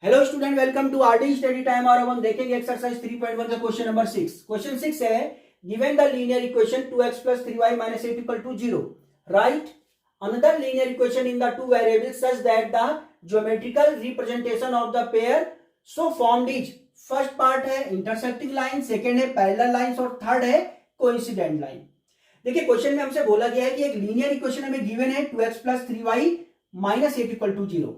Hello student, welcome to RD study time. और अब हम देखेंगे एक्सरसाइज 3.1 का क्वेश्चन नंबर 6। क्वेश्चन 6 है, given the linear equation 2x plus 3y minus 8 equal to 0, write another linear equation in the two variables such that the geometrical representation of the pair so formed is, first part है intersecting line, second है parallel lines और third है coincident line. देखिए question में हमसे बोला गया है कि एक लीनियर इक्वेशन हमें गिवन है 2x plus 3y minus 8 equal to 0।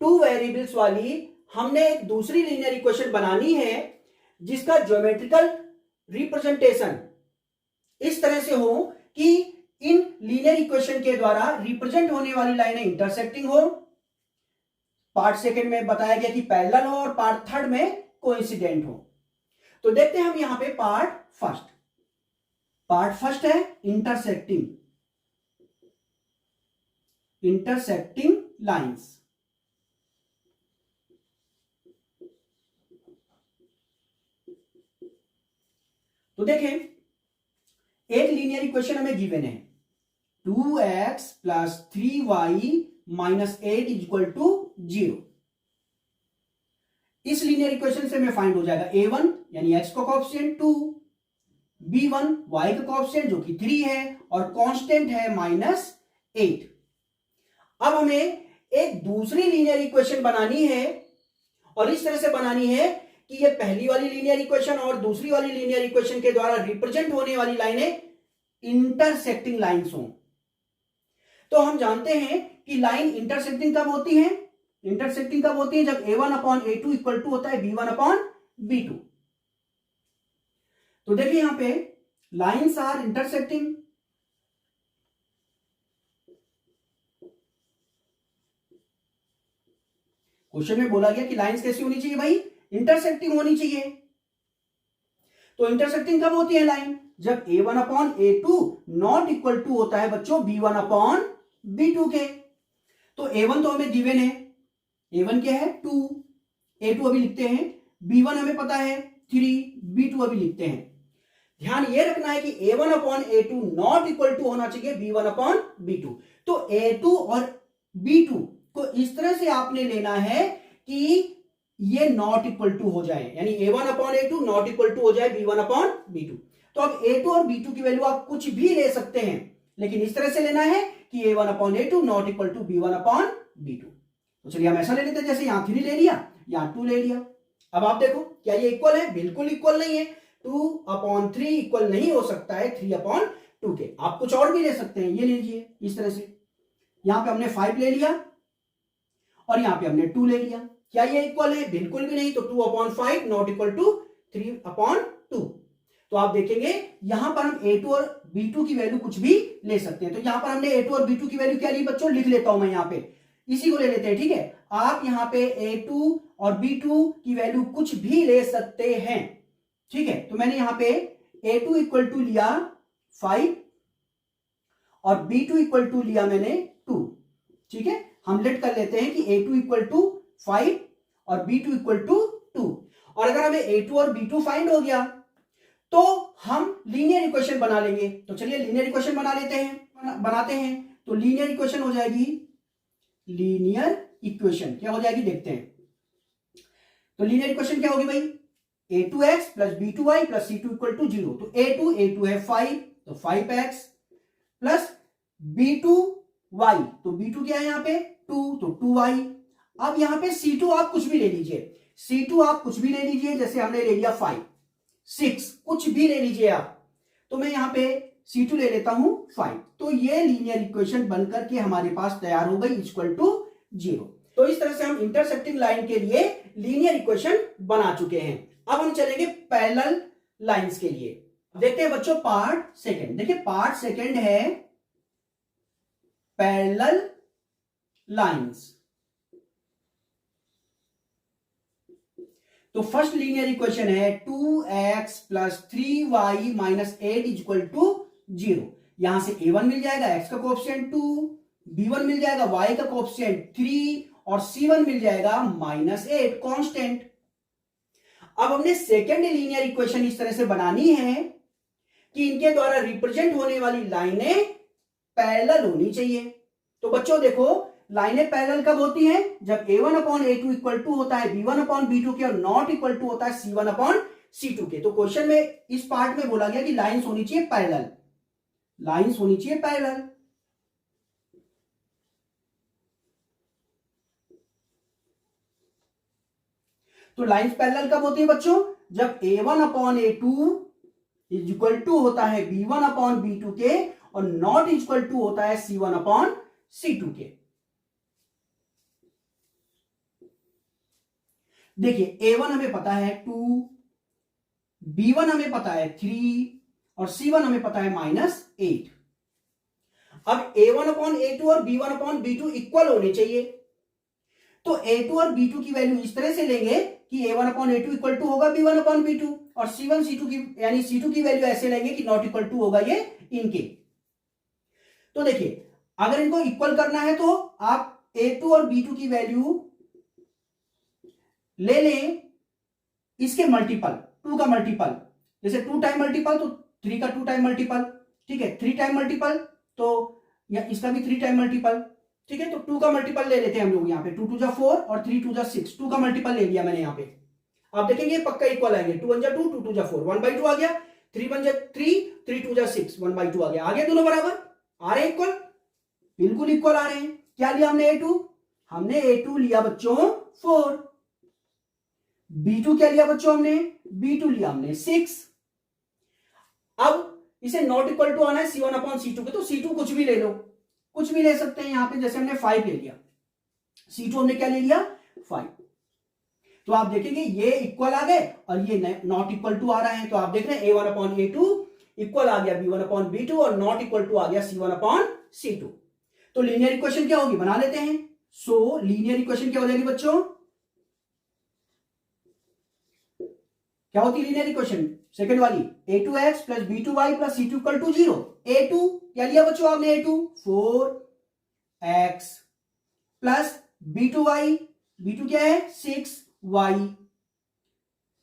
Two variables वाली हमने एक दूसरी लीनियर इक्वेशन बनानी है जिसका ज्योमेट्रिकल रिप्रेजेंटेशन इस तरह से हो कि इन लीनियर इक्वेशन के द्वारा रिप्रेजेंट होने वाली लाइनें इंटरसेक्टिंग हो। पार्ट सेकंड में बताया गया कि पैरेलल हो और पार्ट थर्ड में कोइंसिडेंट हो। तो देखते हैं हम यहां पे पार्ट फर्स्ट है इंटरसेक्टिंग लाइंस। तो देखें, एक लीनियर इक्वेशन हमें गिवन है 2x plus 3y minus 8 is equal to 0। इस लीनियर इक्वेशन से हमें फाइंड हो जाएगा a1 यानी x का कोएफिशिएंट 2, b1 y का कोएफिशिएंट जो कि 3 है और कांस्टेंट है -8। अब हमें एक दूसरी लीनियर इक्वेशन बनानी है और इस तरह से बनानी है कि ये पहली वाली लीनियर इक्वेशन और दूसरी वाली लीनियर इक्वेशन के द्वारा रिप्रेजेंट होने वाली लाइनें इंटरसेक्टिंग लाइंस हों। तो हम जानते हैं कि लाइन इंटरसेक्टिंग कब होती है? इंटरसेक्टिंग कब होती है? जब a1/a2 इक्वल टू होता है b1/b2। तो देखिए यहां पे लाइंस आर इंटरसेक्टिंग। क्वेश्चन में बोला गया कि लाइंस कैसी होनी चाहिए भाई? इंटरसेक्टिंग होनी चाहिए। तो इंटरसेक्टिंग कब होती है लाइन? जब a1/a2 नॉट इक्वल टू होता है बच्चों b1/b2 के। तो a1 तो हमें गिवन है, a1 क्या है 2, a2 अभी लिखते हैं, b1 हमें पता है 3, b2 अभी लिखते हैं। ध्यान ये रखना है कि a1/a2 नॉट इक्वल टू होना चाहिए b1/b2। तो a2 और b2 को इस तरह से आपने लेना है कि ये नॉट इक्वल टू हो जाए, यानी a1/a2 नॉट इक्वल टू हो जाए b1/b2। तो अब a2 और b2 की वैल्यू आप कुछ भी ले सकते हैं, लेकिन इस तरह से लेना है कि a1/a2 not equal to b1/b2। तो चलिए हम ऐसा ले लेते हैं, जैसे यहां 3 ले लिया, यहां 2 ले लिया। अब आप देखो क्या ये इक्वल है? बिल्कुल इक्वल नहीं है। 2/3 इक्वल नहीं हो सकता है 3/2 के। आप कुछ और भी ले सकते हैं, ये ले लीजिए इस तरह से। यहां पे हमने 5 ले लिया और यहां पे हमने 2 ले लिया। क्या ये इक्वल है? बिल्कुल भी नहीं। तो 2/5 नॉट इक्वल टू 3/2। तो आप देखेंगे यहां पर हम a2 और b2 की वैल्यू कुछ भी ले सकते हैं। तो यहां पर हमने a2 और b2 की वैल्यू क्या ली बच्चों? लिख लेता हूं मैं यहां पे, इसी को ले लेते हैं, ठीक है। आप यहां पे a2 और b2 की वैल्यू कुछ भी ले सकते हैं, ठीक है। तो मैंने यहां पे a2 इक्वल टू लिया 5 और b2 इक्वल टू लिया मैंने 2, ठीक है। हम लेट कर लेते हैं कि a2 इक्वल टू 5 और b2 इक्वल टू 2। और अगर हमें a2 और b2 फाइंड हो गया तो हम लीनियर इक्वेशन बना लेंगे। तो चलिए लीनियर इक्वेशन बनाते हैं। तो लीनियर इक्वेशन हो जाएगी, लीनियर इक्वेशन क्या हो जाएगी देखते हैं। तो लीनियर इक्वेशन क्या होगी भाई? a2x plus b2y plus c2 equal to 0। तो a2 है 5, तो 5x प्लस b2y, तो b2 क्या है यहां पे 2, तो 2y। अब यहां पे c2 आप कुछ भी ले लीजिए, c2 आप कुछ भी ले लीजिए, जैसे हमने ले लिया 5, 6, कुछ भी ले लीजिए आप। तो मैं यहां पे c2 ले लेता हूं 5। तो ये लीनियर इक्वेशन बनकर के हमारे पास तैयार हो गई इक्वल टू 0। तो इस तरह से हम इंटरसेक्टिंग लाइन के लिए लीनियर इक्वेशन बना चुके हैं। अब हम चलेंगे पैरेलल लाइंस के लिए। देखते हैं बच्चों पार्ट सेकंड। देखिए पार्ट सेकंड है पैरेलल लाइंस। तो फर्स्ट लीनियर इक्वेशन है 2x plus 3y minus 8 is equal to 0। यहां से a1 मिल जाएगा x का कोएफिशिएंट 2, b1 मिल जाएगा y का कोएफिशिएंट 3 और c1 मिल जाएगा -8 कांस्टेंट। अब हमने सेकेंड लीनियर इक्वेशन इस तरह से बनानी है कि इनके द्वारा रिप्रेजेंट होने वाली लाइनें पैरेलल होनी चाहिए। तो बच्चों देखो लाइनें पैरेलल कब होती हैं? जब A1/A2 इक्वल टू होता है B1/B2 के और नॉट इक्वल टू होता है C1/C2 के। तो क्वेश्चन में इस पार्ट में बोला गया कि लाइंस होनी चाहिए पैरेलल, लाइंस होनी चाहिए पैरेलल। तो लाइंस पैरेलल कब होती है बच्चों? जब A1/A2 इज इक्वल टू होता है B1/B2 के और नॉट इक्वल टू होता है C1/C2 के। देखिए A1 हमें पता है 2, B1 हमें पता है 3 और C1 हमें पता है -8। अब A1/A2 और B1/B2 इक्वल होने चाहिए, तो A2 और B2 की वैल्यू इस तरह से लेंगे कि A1/A2 इक्वल टू होगा B1/B2 और C1 C2 की यानी C2 की वैल्यू ऐसे लेंगे कि नॉट इक्वल टू होगा ये इनके। तो देखिए अगर इनको इक्वल करना है तो आप A2 और B2 की वैल्यू ले लें इसके मल्टीपल, 2 का मल्टीपल, जैसे 2 टाइम मल्टीपल तो 3 का 2 टाइम मल्टीपल, ठीक है, 3 टाइम मल्टीपल तो या इसका भी 3 टाइम मल्टीपल, ठीक है। तो 2 का मल्टीपल ले लेते हैं हम लोग यहाँ पे, 2 2 जा 4 और 3 2 जा 6, 2 का मल्टीपल ले लिया मैंने यहाँ पे। आप देखेंगे पक्का इक्वल आएंगे, 2 1 जा 2, 2 2 जा 4, 1/2 आ गया, 3 1 जा 3, 3 2 जा 6, 1/2 आ गया। आ गया दोनों बराबर, आ रहे इक्वल, बिल्कुल इक्वल आ रहे हैं। क्या लिया हमने A2? हमने A2 लिया बच्चों 4। B2 क्या लिया बच्चों हमने? B2 लिया हमने 6। अब इसे नॉट इक्वल टू आना है C1/C2 के, तो C2 कुछ भी ले लो, कुछ भी ले सकते हैं यहां पे, जैसे हमने 5 ले लिया, C2 हमने क्या ले लिया 5। तो आप देखेंगे ये इक्वल आ गए और ये नॉट इक्वल टू आ रहा है। तो आप देख रहे हैं A1/A2 इक्वल आ गया B1/B2 और नॉट इक्वल टू आ गया C1/C2। तो लीनियर इक्वेशन क्या होगी, बना लेते हैं। सो लीनियर इक्वेशन क्या हो जाएगी बच्चों? क्या होती है लीनियर इक्वेशन? सेकंड वाली, A2x plus B2y plus C2 equal to 0। A2 क्या लिया बच्चों आपने? A2 4x plus B2y, B2 क्या है 6y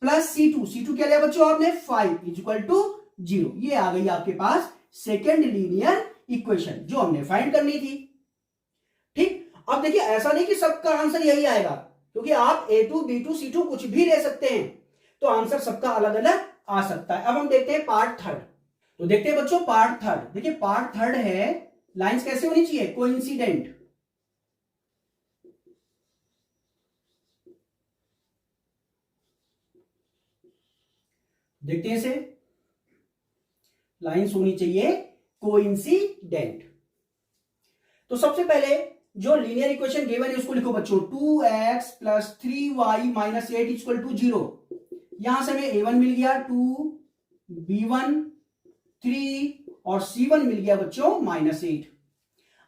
प्लस C2 क्या लिया बच्चों आपने 5 इज इक्वल टू 0। ये आ गई आपके पास सेकंड लीनियर इक्वेशन जो हमने फाइंड करनी थी। ठीक, अब देखिए ऐसा नहीं कि सबका आंसर यही आएगा, क्योंकि आप A2 B2 C2 कुछ भी ले सकते हैं, तो आंसर सबका अलग अलग आ सकता है। अब हम देखते हैं पार्ट थर्ड। तो देखते हैं बच्चों पार्ट थर्ड। देखिए पार्ट थर्ड है लाइंस कैसे होनी चाहिए, कोइंसिडेंट। देखते हैं इसे, लाइंस होनी चाहिए कोइंसिडेंट। तो सबसे पहले जो लीनियर इक्वेशन गिवन है उसको लिखो बच्चों, 2x plus 3y minus 8 equal to 0। यहां से हमें A1 मिल गया 2, B1 3 और C1 मिल गया बच्चों -8।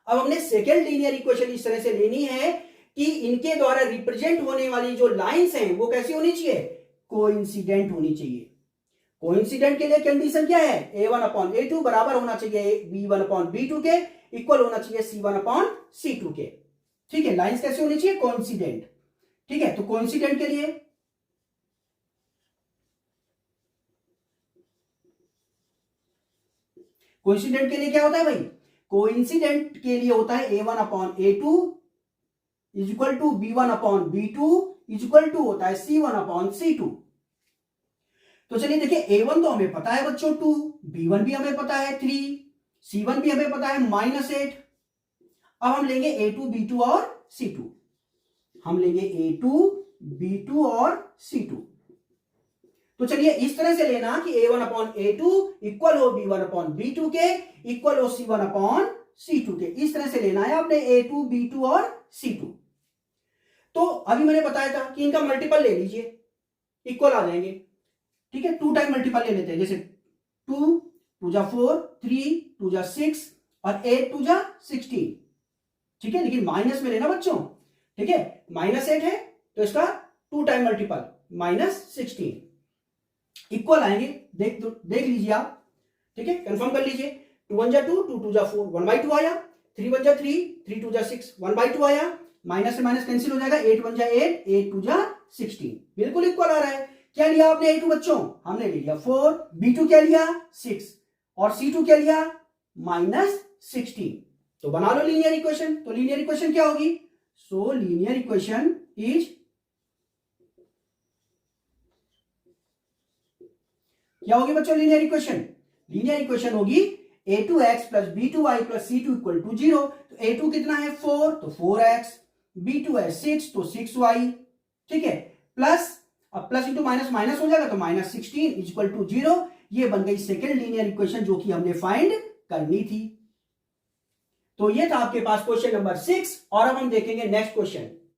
अब हमने सेकेंड लीनियर इक्वेशन इस तरह से लेनी है कि इनके द्वारा रिप्रेजेंट होने वाली जो लाइंस हैं वो कैसी होनी चाहिए, कोइंसिडेंट होनी चाहिए। कोइंसिडेंट के लिए कंडीशन क्या है, A1/A2 बराबर होना चाहिए B1/B2 के, इक्वल होना चाहिए C1/C2 के। ठीक है, लाइंस कैसे होनी चाहिए, कोइंसिडेंट। ठीक है, तो कोइंसिडेंट के लिए कोइंसिडेंट के लिए क्या होता है भाई, कोइंसिडेंट के लिए होता है A1/A2 is equal to B1/B2 is equal to होता है C1/C2। तो चलिए देखिए A1 तो हमें पता है बच्चों 2, B1 भी हमें पता है 3, C1 भी हमें पता है -8। अब हम लेंगे A2 B2 और C2, हम लेंगे A2 B2 और C2। तो चलिए इस तरह से लेना कि A1/A2 इक्वल हो B1/B2 के, इक्वल हो C1/C2 के। इस तरह से लेना है आपने A2 B2 और C2। तो अभी मैंने बताया था कि इनका मल्टीपल ले लीजिए, इक्वल आ जाएंगे। ठीक है, 2 टाइम मल्टीपल ले लेते हैं, जैसे 2 2 जा 4, 3 2 जा 6 और 8 2 जा 16। ठीक है, लेकिन माइनस में लेना बच्चों। ठीक है, -8 है तो इसका 2 टाइम मल्टीपल -16 इक्वल आएंगे। देख लीजिए आप। ठीक है, कंफर्म कर लीजिए। 2 1 जा 2, 2 2 जा 4, 1/2 आया। 3 1 जा 3, 3 2 जा 6, 1/2 आया। माइनस से माइनस कैंसिल हो जाएगा, 8 1 जा 8, 8 2 जा 16, बिल्कुल इक्वल आ रहा है। क्या लिया आपने A2 बच्चों, हमने ले लिया 4, B2 क्या लिया 6 और C2 क्या लिया -16। तो बना लो लीनियर इक्वेशन। तो लीनियर इक्वेशन क्या होगी? सो लीनियर इक्वेशन इज, क्या होगी बच्चों लीनियर इक्वेशन? लीनियर इक्वेशन होगी a2x plus b2y plus c2 equal to 0। तो a2 कितना है 4, तो 4x, b2 है 6 तो 6y, ठीक है, प्लस, अब प्लस इंटू माइनस माइनस हो जाएगा तो माइनस 16 इक्वल टू 0। ये बन गई सेकेंड लीनियर इक्वेशन जो कि हमने फाइंड करनी थी। तो ये था आपके पास क्वेश्चन नंबर 6। और अब हम देखेंगे नेक्स्ट क्वेश्चन।